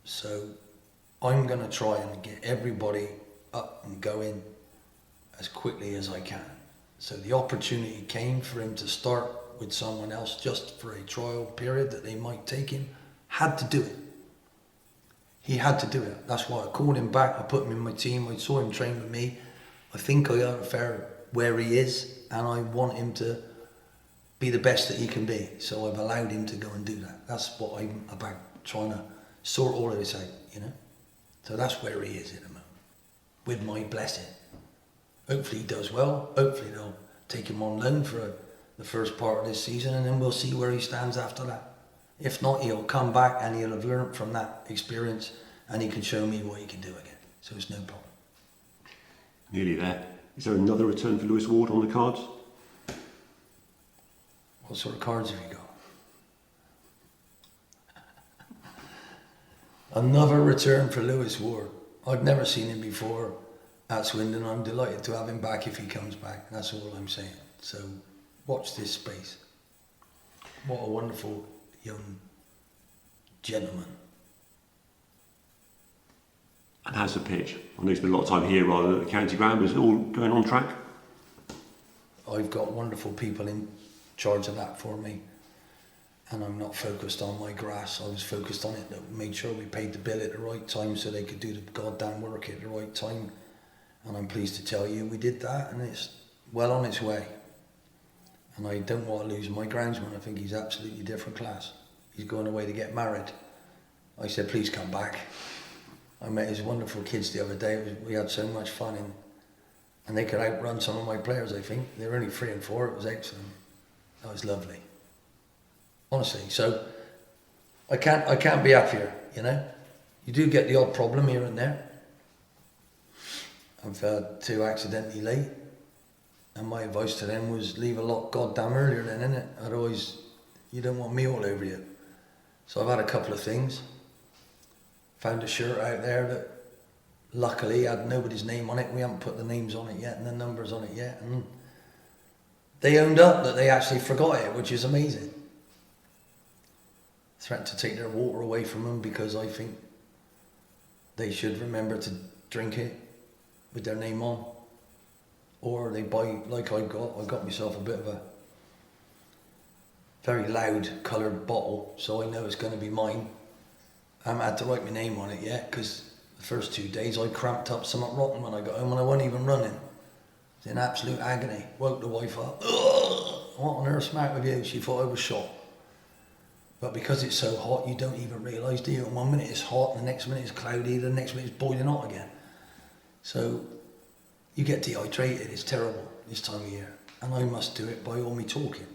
S2: So I'm going to try and get everybody up and going as quickly as I can. So the opportunity came for him to start with someone else just for a trial period that they might take him. Had to do it. He had to do it. That's why I called him back. I put him in my team. I saw him train with me. I think I got a fair where he is, and I want him to be the best that he can be. So I've allowed him to go and do that. That's what I'm about, trying to sort all of this out, you know. So that's where he is at the moment, with my blessing. Hopefully he does well. Hopefully they'll take him on loan for the first part of this season, and then we'll see where he stands after that. If not, he'll come back and he'll have learned from that experience, and he can show me what he can do again. So it's no problem.
S1: Nearly there. Is there another return for Lewis Ward on the cards?
S2: What sort of cards have you got? Another return for Lewis Ward. I've never seen him before at Swindon. I'm delighted to have him back if he comes back. That's all I'm saying. So watch this space. What a wonderful young gentleman.
S1: And how's the pitch? I know you spent a lot of time here rather than at the county ground, but is it all going on track?
S2: I've got wonderful people in charge of that for me, and I'm not focused on my grass. I was focused on it, that made sure we paid the bill at the right time so they could do the goddamn work at the right time, and I'm pleased to tell you we did that, and it's well on its way. And I don't want to lose my groundsman. I think he's absolutely different class. He's going away to get married. I said, please come back. I met his wonderful kids the other day. We had so much fun, and they could outrun some of my players, I think. They were only 3 and 4. It was excellent. That was lovely. Honestly, so I can't be happier, you know. You do get the odd problem here and there. I've had 2 accidentally late, and my advice to them was leave a lot goddamn earlier then, innit? Otherwise, you don't want me all over you. So I've had a couple of things. Found a shirt out there that luckily had nobody's name on it. We haven't put the names on it yet and the numbers on it yet. And they owned up that they actually forgot it, which is amazing. Threatened to take their water away from them because I think they should remember to drink it with their name on. Or they buy, like I got myself a bit of a very loud coloured bottle, so I know it's going to be mine. I haven't had to write my name on it yet because the first 2 days I cramped up somewhat rotten when I got home and I wasn't even running. It was in absolute agony. Woke the wife up. Ugh! What on earth's the matter with you? She thought I was shot. But because it's so hot, you don't even realise, do you? And 1 minute it's hot, and the next minute it's cloudy, the next minute it's boiling hot again. So you get dehydrated. It's terrible this time of year. And I must do it by all me talking.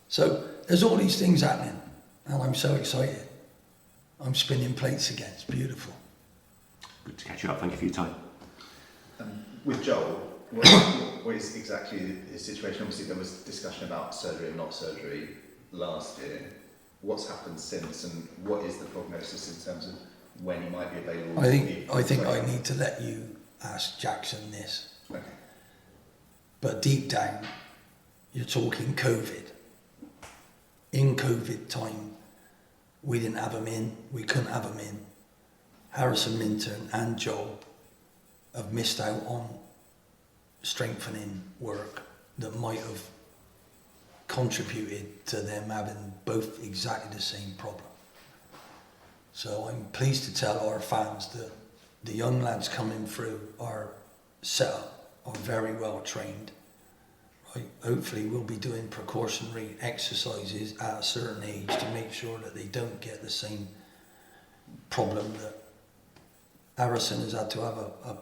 S2: So there's all these things happening, and I'm so excited. I'm spinning plates again. It's beautiful.
S1: Good to catch you up. Thank you for your time.
S4: With Joel, what is exactly his situation? Obviously, there was discussion about surgery and not surgery last year. What's happened since, and what is the prognosis in terms of when he might be available?
S2: I think I need to let you ask Jackson this.
S4: Okay.
S2: But deep down, you're talking COVID. In COVID time, we didn't have him in. We couldn't have him in. Harrison Minturn and Joel have missed out on strengthening work that might have contributed to them having both exactly the same problem. So I'm pleased to tell our fans that the young lads coming through are set up, are very well trained. Right? Hopefully we'll be doing precautionary exercises at a certain age to make sure that they don't get the same problem that Harrison has had to have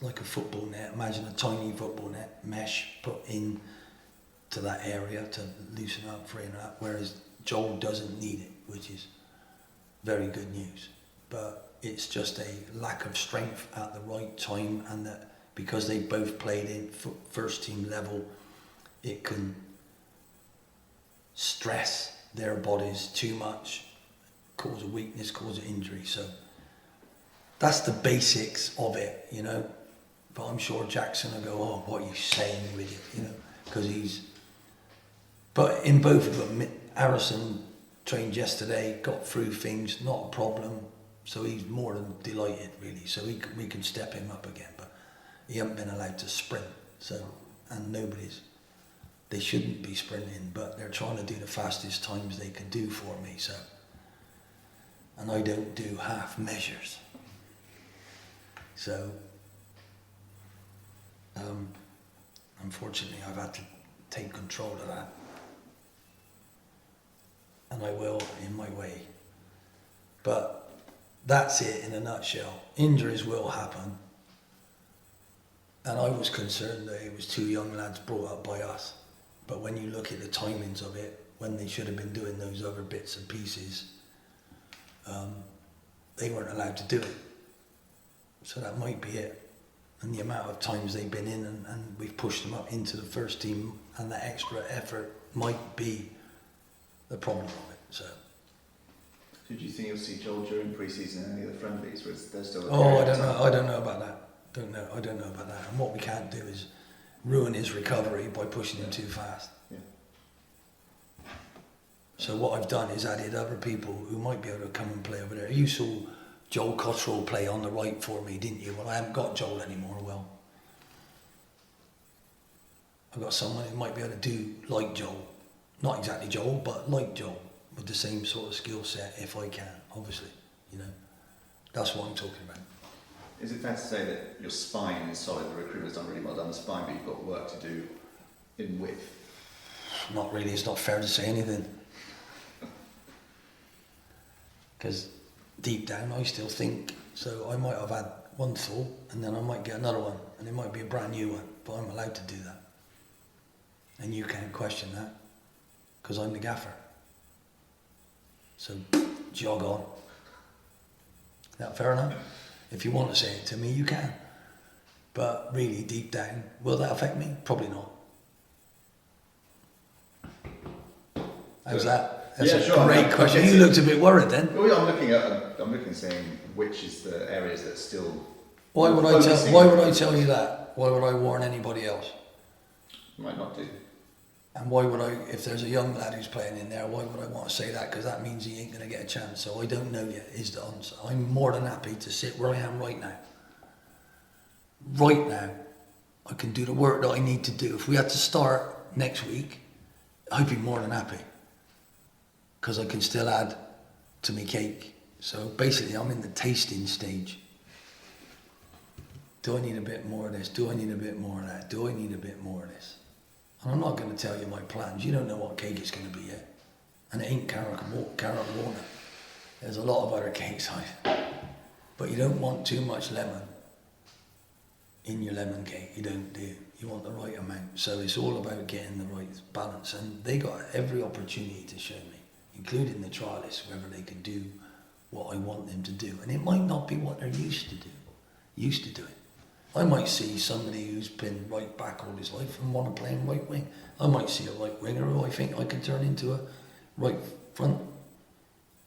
S2: like a football net. Imagine a tiny football net mesh put in to that area to loosen up, freeing up, whereas Joel doesn't need it, which is very good news. But it's just a lack of strength at the right time, and that because they both played in first team level, it can stress their bodies too much, cause a weakness, cause an injury. So that's the basics of it, you know. But I'm sure Jackson will go, oh, what are you saying with it, you know, because he's... But in both of them, Harrison trained yesterday, got through things, not a problem. So he's more than delighted, really. So we can step him up again. But he hasn't been allowed to sprint. So, and they shouldn't be sprinting, but they're trying to do the fastest times they can do for me. So, and I don't do half measures. So, unfortunately, I've had to take control of that. And I will in my way. But that's it in a nutshell. Injuries will happen. And I was concerned that it was two young lads brought up by us. But when you look at the timings of it, when they should have been doing those other bits and pieces, they weren't allowed to do it. So that might be it. And the amount of times they've been in and we've pushed them up into the first team, and that extra effort might be the problem of it. So.
S4: Did you think you'll see Joel during pre-season and any of the friendlies? Was there still?
S2: I don't know about that. I don't know about that. And what we can't do is ruin his recovery by pushing him too fast.
S4: Yeah.
S2: So what I've done is added other people who might be able to come and play over there. You saw Joel Cottrell play on the right for me, didn't you? Well, I haven't got Joel anymore. Well, I've got someone who might be able to do like Joel. Not exactly Joel, but like Joel, with the same sort of skill set if I can, obviously. You know, that's what I'm talking about.
S4: Is it fair to say that your spine is solid? The recruitment's done really well done the spine, but you've got work to do in width?
S2: Not really. It's not fair to say anything. Because deep down, I still think, so I might have had one thought, and then I might get another one, and it might be a brand new one, but I'm allowed to do that. And you can't question that, because I'm the gaffer. So, jog on. Is that fair enough? If you want to say it to me, you can. But really, deep down, will that affect me? Probably not. How's that? That's a great question. You looked a bit worried then.
S4: Well, I'm looking saying which is the areas that still...
S2: Why would I tell you that? Why would I warn anybody else?
S4: Might not do.
S2: And why would I, if there's a young lad who's playing in there, why would I want to say that? Because that means he ain't going to get a chance. So I don't know yet, is the answer. I'm more than happy to sit where I am right now. Right now, I can do the work that I need to do. If we had to start next week, I'd be more than happy. Because I can still add to my cake. So basically, I'm in the tasting stage. Do I need a bit more of this? Do I need a bit more of that? Do I need a bit more of this? And I'm not going to tell you my plans. You don't know what cake it's going to be yet. And it ain't carrot and walnut. There's a lot of other cakes on it. But you don't want too much lemon in your lemon cake. You don't do. You want the right amount. So it's all about getting the right balance. And they got every opportunity to show me, including the trialists, whether they can do what I want them to do. And it might not be what they're used to doing. I might see somebody who's been right back all his life and want to play in right wing. I might see a right winger who I think I can turn into a right front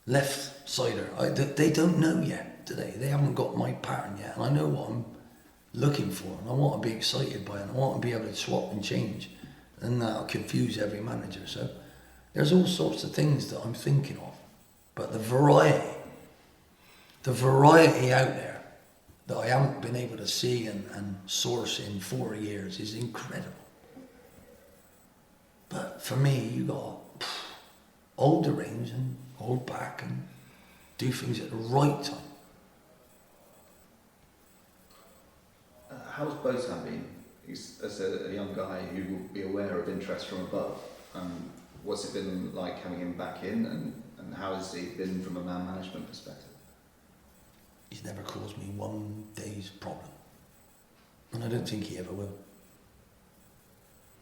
S2: left sider. They don't know yet, do they? They haven't got my pattern yet, and I know what I'm looking for, and I want to be excited by it, and I want to be able to swap and change, and that'll confuse every manager. So there's all sorts of things that I'm thinking of, but the variety out there that I haven't been able to see and source in 4 years is incredible. But for me, you got hold the reins and hold back and do things at the right time.
S4: How's Botan been? He's as a young guy who will be aware of interest from above. What's it been like having him back in, and how has he been from a man management perspective?
S2: He's never caused me one day's problem. And I don't think he ever will.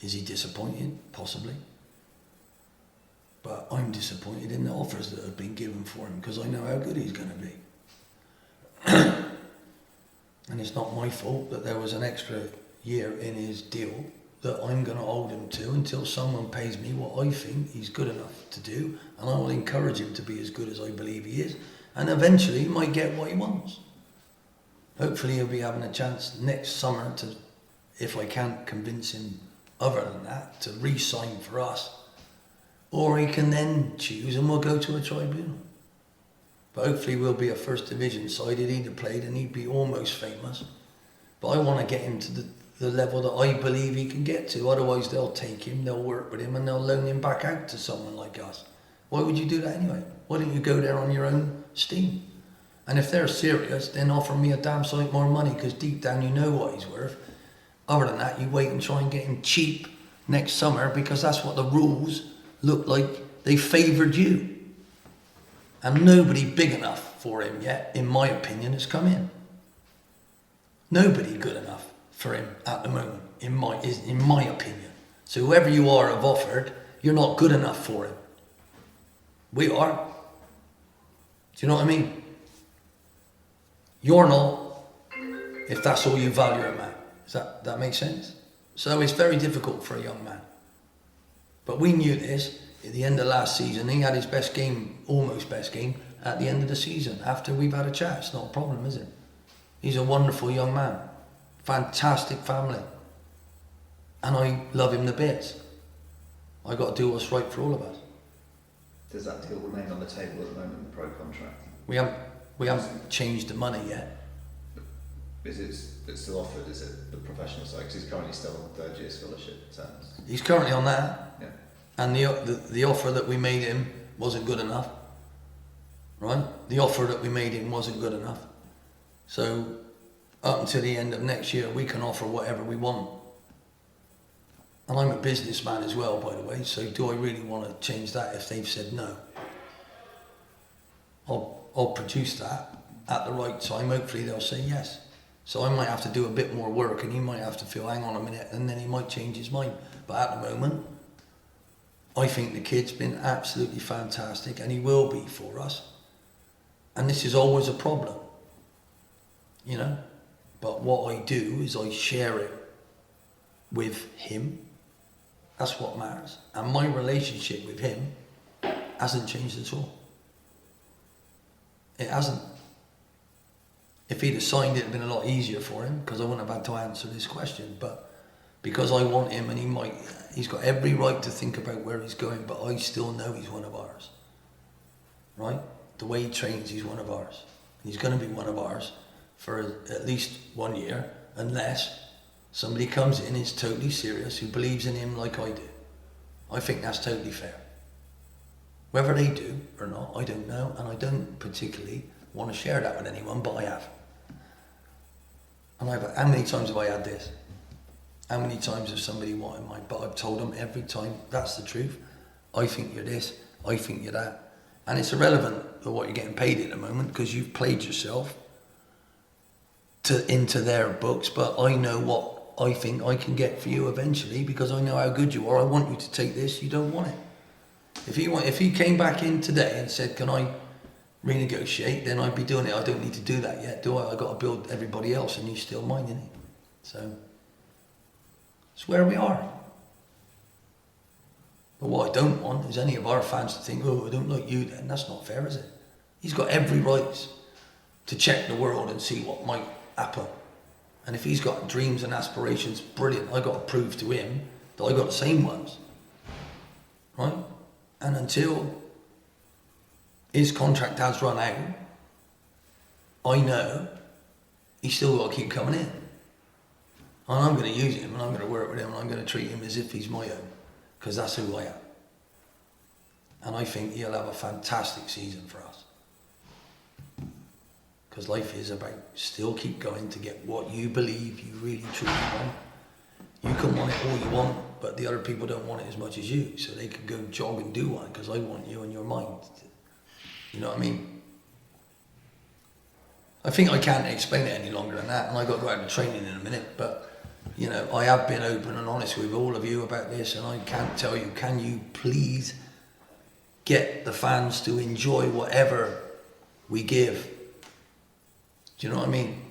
S2: Is he disappointed? Possibly. But I'm disappointed in the offers that have been given for him because I know how good he's going to be. And it's not my fault that there was an extra year in his deal that I'm going to hold him to until someone pays me what I think he's good enough to do, and I will encourage him to be as good as I believe he is, and eventually he might get what he wants. Hopefully he'll be having a chance next summer to, if I can't convince him other than that, to re-sign for us, or he can then choose and we'll go to a tribunal. But hopefully we'll be a first division side, he'd have played and he'd be almost famous. But I want to get him to the level that I believe he can get to. Otherwise they'll take him, they'll work with him and they'll loan him back out to someone like us. Why would you do that anyway? Why don't you go there on your own steam? And if they're serious, then offer me a damn sight more money, because deep down you know what he's worth. Other than that, you wait and try and get him cheap next summer, because that's what the rules look like. They favoured you. And nobody big enough for him yet, in my opinion, has come in. Nobody good enough for him at the moment, in my opinion. So whoever you are have offered, you're not good enough for him. We are. Do you know what I mean? You're not, if that's all you value a man. Does that make sense? So it's very difficult for a young man. But we knew this at the end of last season. He had his best game, almost best game, at the end of the season, after we've had a chat. It's not a problem, is it? He's a wonderful young man. Fantastic family. And I love him to bits. I got to do what's right for all of us.
S4: Does that deal remain on the table at the moment, the pro contract?
S2: We haven't changed the money yet.
S4: Is it still offered? Is it the professional side? Because he's currently still on third year scholarship terms.
S2: He's currently on that.
S4: Yeah.
S2: And the offer that we made him wasn't good enough. Right? The offer that we made him wasn't good enough. So up until the end of next year, we can offer whatever we want. And I'm a businessman as well, by the way, so do I really want to change that if they've said no? I'll produce that at the right time. Hopefully they'll say yes. So I might have to do a bit more work, and he might have to feel, hang on a minute, and then he might change his mind. But at the moment, I think the kid's been absolutely fantastic, and he will be for us. And this is always a problem, you know? But what I do is I share it with him. That's what matters. And my relationship with him hasn't changed at all. It hasn't. If he'd have signed, it'd have been a lot easier for him, because I wouldn't have had to answer this question. But because I want him, and he's got every right to think about where he's going, but I still know he's one of ours. Right? The way he trains, he's one of ours. He's going to be one of ours for at least 1 year, unless somebody comes in, is totally serious, who believes in him like I do. I think that's totally fair. Whether they do or not, I don't know, and I don't particularly want to share that with anyone, but I have. And how many times have I had this? How many times has somebody wanted mine? But I've told them every time, that's the truth. I think you're this, I think you're that. And it's irrelevant for what you're getting paid at the moment, because you've played yourself into their books, but I know what I think I can get for you eventually, because I know how good you are. I want you to take this, you don't want it. If he came back in today and said, can I renegotiate, then I'd be doing it. I don't need to do that yet, do I? I've got to build everybody else, and he's still mine, isn't he? So it's where we are. But what I don't want is any of our fans to think, oh, I don't like you then. That's not fair, is it? He's got every right to check the world and see what might happen. And if he's got dreams and aspirations, brilliant. I got to prove to him that I got the same ones. Right? And until his contract has run out, I know he's still got to keep coming in. And I'm going to use him, and I'm going to work with him, and I'm going to treat him as if he's my own, because that's who I am. And I think he'll have a fantastic season for us. Because life is about still keep going to get what you believe you really truly want. You can want it all you want, but the other people don't want it as much as you, so they can go jog and do one, because I want you in your mind. You know what I mean? I think I can't explain it any longer than that, and I got to go out to training in a minute, but you know, I have been open and honest with all of you about this, and I can't tell you, can you please get the fans to enjoy whatever we give. Do you know what I mean?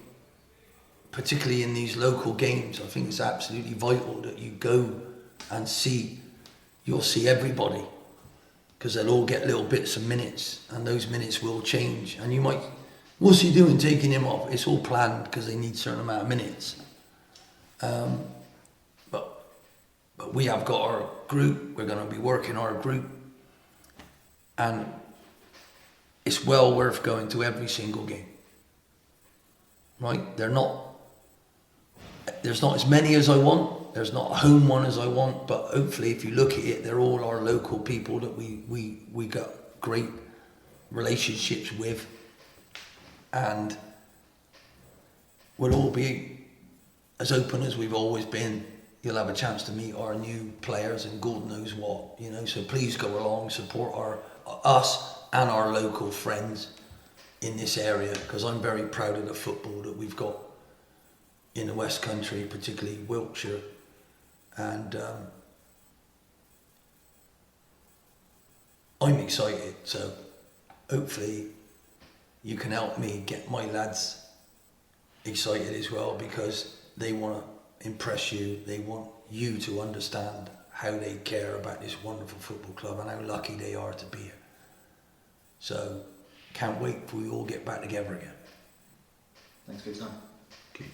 S2: Particularly in these local games, I think it's absolutely vital that you go and see, you'll see everybody, because they'll all get little bits of minutes, and those minutes will change. And you might, what's he doing taking him off? It's all planned because they need a certain amount of minutes. But we have got our group, we're going to be working our group, and it's well worth going to every single game. Right? There's not as many as I want, there's not a home one as I want, but hopefully if you look at it, they're all our local people that we got great relationships with, and we'll all be as open as we've always been. You'll have a chance to meet our new players and God knows what, you know, so please go along, support us and our local friends in this area, because I'm very proud of the football that we've got in the West Country, particularly Wiltshire, and I'm excited, so hopefully you can help me get my lads excited as well, because they want to impress you, they want you to understand how they care about this wonderful football club and how lucky they are to be here. So can't wait till we all get back together again.
S4: Thanks for your time.
S3: Okay.